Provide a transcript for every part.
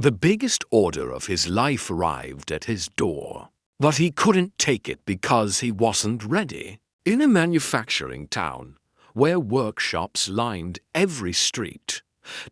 The biggest order of his life arrived at his door, but he couldn't take it because he wasn't ready. In a manufacturing town, where workshops lined every street,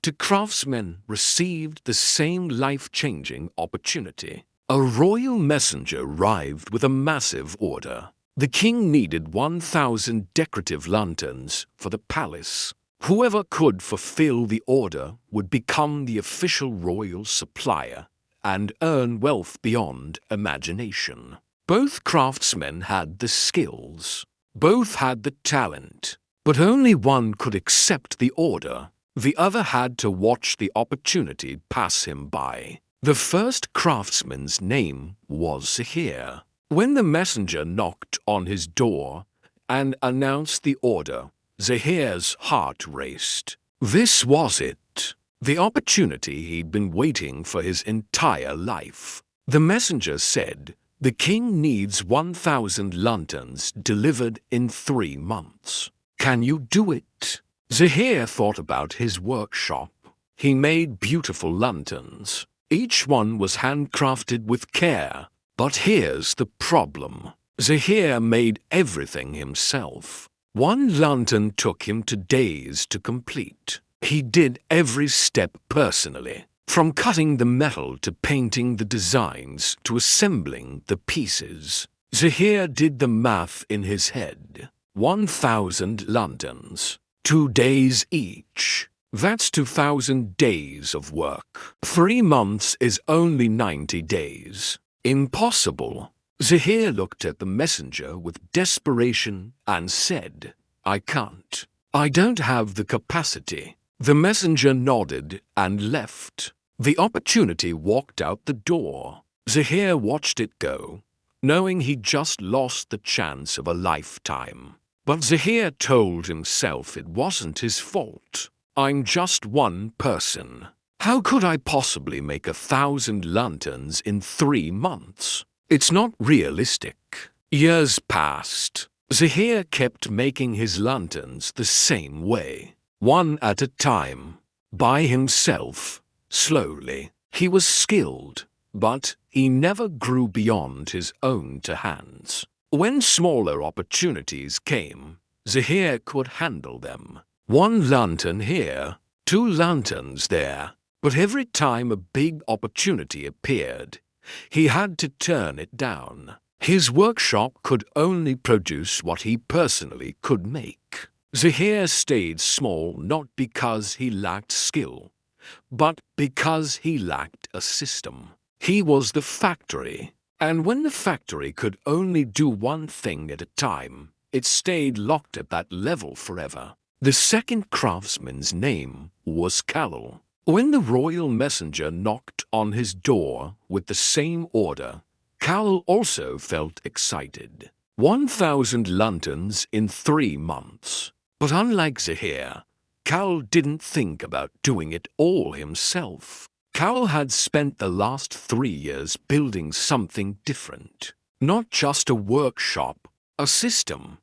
the craftsmen received the same life-changing opportunity. A royal messenger arrived with a massive order. The king needed 1,000 decorative lanterns for the palace. Whoever could fulfill the order would become the official royal supplier and earn wealth beyond imagination. Both craftsmen had the skills. Both had the talent. But only one could accept the order. The other had to watch the opportunity pass him by. The first craftsman's name was Zahir. When the messenger knocked on his door and announced the order, Zahir's heart raced. This was it. The opportunity he'd been waiting for his entire life. The messenger said, "The king needs 1,000 lanterns delivered in 3 months. Can you do it?" Zahir thought about his workshop. He made beautiful lanterns. Each one was handcrafted with care. But here's the problem. Zahir made everything himself. One lantern took him to days to complete. He did every step personally, from cutting the metal to painting the designs to assembling the pieces. Zahir did the math in his head. 1,000 lanterns, 2 days each. That's 2,000 days of work. 3 months is only 90 days. Impossible. Zahir looked at the messenger with desperation and said, "I can't. I don't have the capacity." The messenger nodded and left. The opportunity walked out the door. Zahir watched it go, knowing he'd just lost the chance of a lifetime. But Zahir told himself it wasn't his fault. "I'm just one person. How could I possibly make 1,000 lanterns in 3 months? It's not realistic." Years passed. Zahir kept making his lanterns the same way, one at a time, by himself, slowly. He was skilled, but he never grew beyond his own 2 hands. When smaller opportunities came, Zahir could handle them. 1 lantern here, 2 lanterns there. But every time a big opportunity appeared, he had to turn it down. His workshop could only produce what he personally could make. Zahir stayed small not because he lacked skill, but because he lacked a system. He was the factory, and when the factory could only do one thing at a time, it stayed locked at that level forever. The second craftsman's name was Kalal. When the royal messenger knocked on his door with the same order, Kalal also felt excited. 1,000 lanterns in 3 months. But unlike Zahir, Kalal didn't think about doing it all himself. Kalal had spent the last 3 years building something different. Not just a workshop, a system.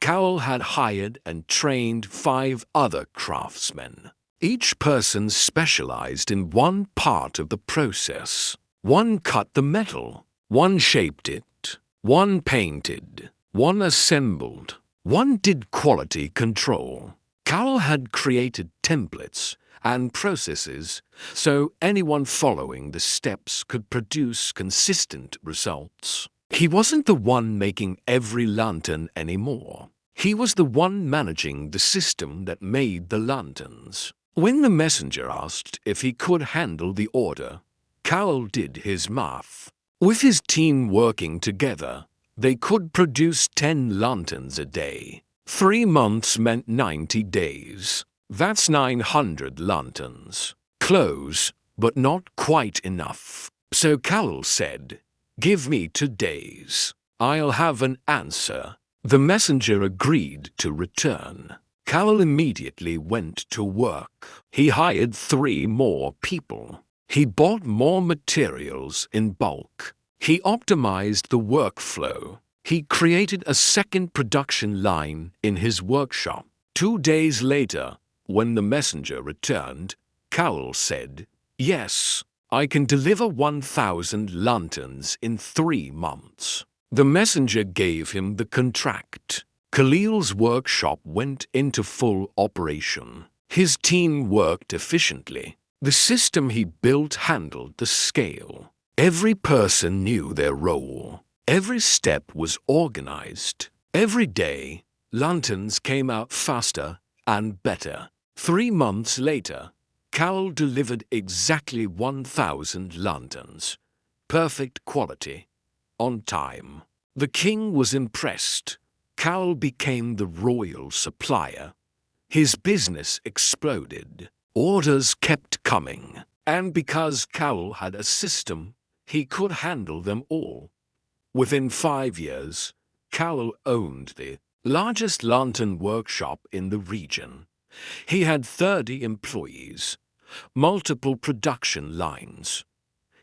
Kalal had hired and trained 5 other craftsmen. Each person specialized in one part of the process. One cut the metal, one shaped it, one painted, one assembled, one did quality control. Kalal had created templates and processes so anyone following the steps could produce consistent results. He wasn't the one making every lantern anymore. He was the one managing the system that made the lanterns. When the messenger asked if he could handle the order, Kalal did his math. With his team working together, they could produce 10 lanterns a day. 3 months meant 90 days. That's 900 lanterns. Close, but not quite enough. So Kalal said, "Give me 2 days. I'll have an answer." The messenger agreed to return. Kalal immediately went to work. He hired 3 more people. He bought more materials in bulk. He optimized the workflow. He created a second production line in his workshop. 2 days later, when the messenger returned, Kalal said, "Yes, I can deliver 1,000 lanterns in 3 months. The messenger gave him the contract. Khalil's workshop went into full operation. His team worked efficiently. The system he built handled the scale. Every person knew their role. Every step was organized. Every day, lanterns came out faster and better. 3 months later, Khalil delivered exactly 1,000 lanterns. Perfect quality. On time. The king was impressed. Khalil became the royal supplier. His business exploded. Orders kept coming. And because Khalil had a system, he could handle them all. Within 5 years, Khalil owned the largest lantern workshop in the region. He had 30 employees, multiple production lines.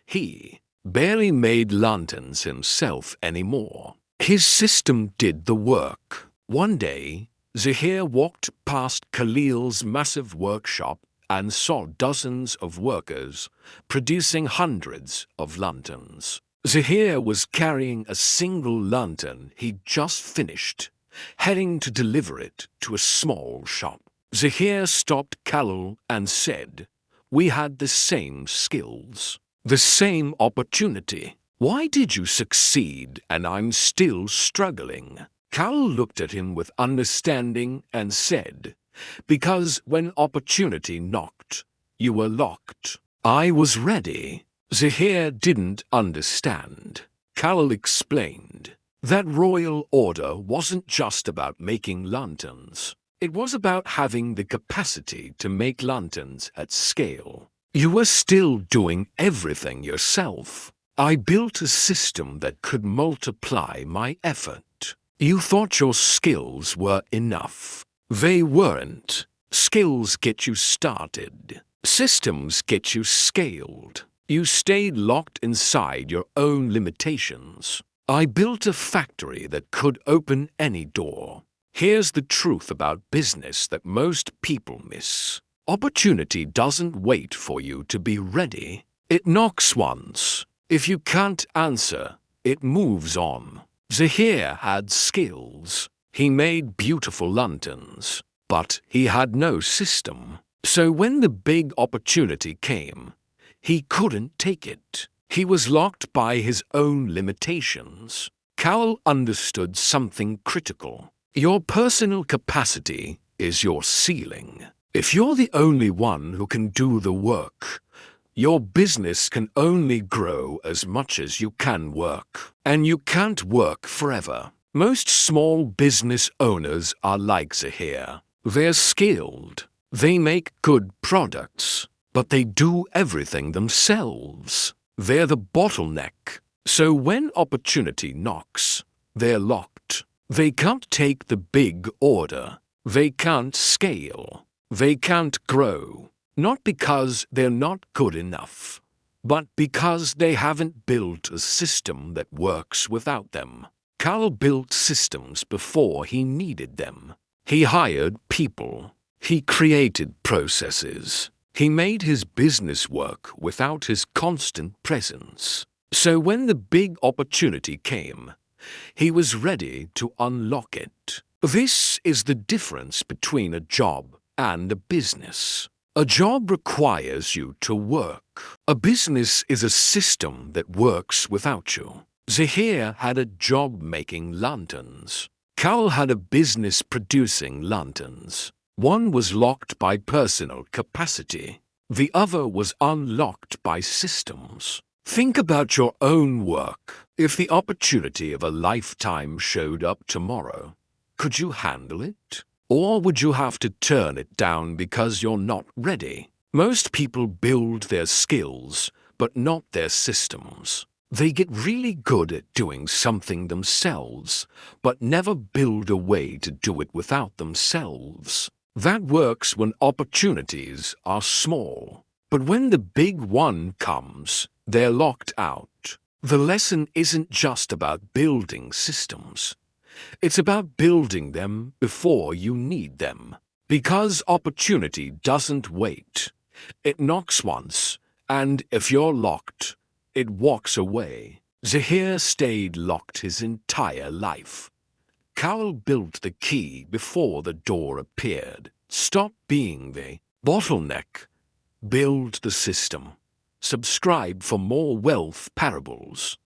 He barely made lanterns himself anymore. His system did the work. One day, Zahir walked past Khalil's massive workshop and saw dozens of workers producing hundreds of lanterns. Zahir was carrying a single lantern he'd just finished, heading to deliver it to a small shop. Zahir stopped Khalil and said, "We had the same skills, the same opportunity. Why did you succeed and I'm still struggling?" Khalil looked at him with understanding and said, "Because when opportunity knocked, you were locked. I was ready." Zahir didn't understand. Khalil explained that royal order wasn't just about making lanterns. It was about having the capacity to make lanterns at scale. You were still doing everything yourself. I built a system that could multiply my effort. You thought your skills were enough. They weren't. Skills get you started. Systems get you scaled. You stayed locked inside your own limitations. I built a factory that could open any door. Here's the truth about business that most people miss. Opportunity doesn't wait for you to be ready. It knocks once. If you can't answer, it moves on. Zahir had skills. He made beautiful lanterns, but he had no system. So when the big opportunity came, he couldn't take it. He was locked by his own limitations. Khalil understood something critical. Your personal capacity is your ceiling. If you're the only one who can do the work, your business can only grow as much as you can work. And you can't work forever. Most small business owners are like Zahir. They're skilled. They make good products, but they do everything themselves. They're the bottleneck. So when opportunity knocks, they're locked. They can't take the big order. They can't scale. They can't grow. Not because they're not good enough, but because they haven't built a system that works without them. Khalil built systems before he needed them. He hired people. He created processes. He made his business work without his constant presence. So when the big opportunity came, he was ready to unlock it. This is the difference between a job and a business. A job requires you to work. A business is a system that works without you. Zahir had a job making lanterns. Khalil had a business producing lanterns. One was locked by personal capacity. The other was unlocked by systems. Think about your own work. If the opportunity of a lifetime showed up tomorrow, could you handle it? Or would you have to turn it down because you're not ready? Most people build their skills, but not their systems. They get really good at doing something themselves, but never build a way to do it without themselves. That works when opportunities are small. But when the big one comes, they're locked out. The lesson isn't just about building systems. It's about building them before you need them. Because opportunity doesn't wait. It knocks once And if you're locked, it walks away. Zahir stayed locked his entire life. Cowell built the key before the door appeared. Stop being the bottleneck. Build the system. Subscribe for more wealth parables.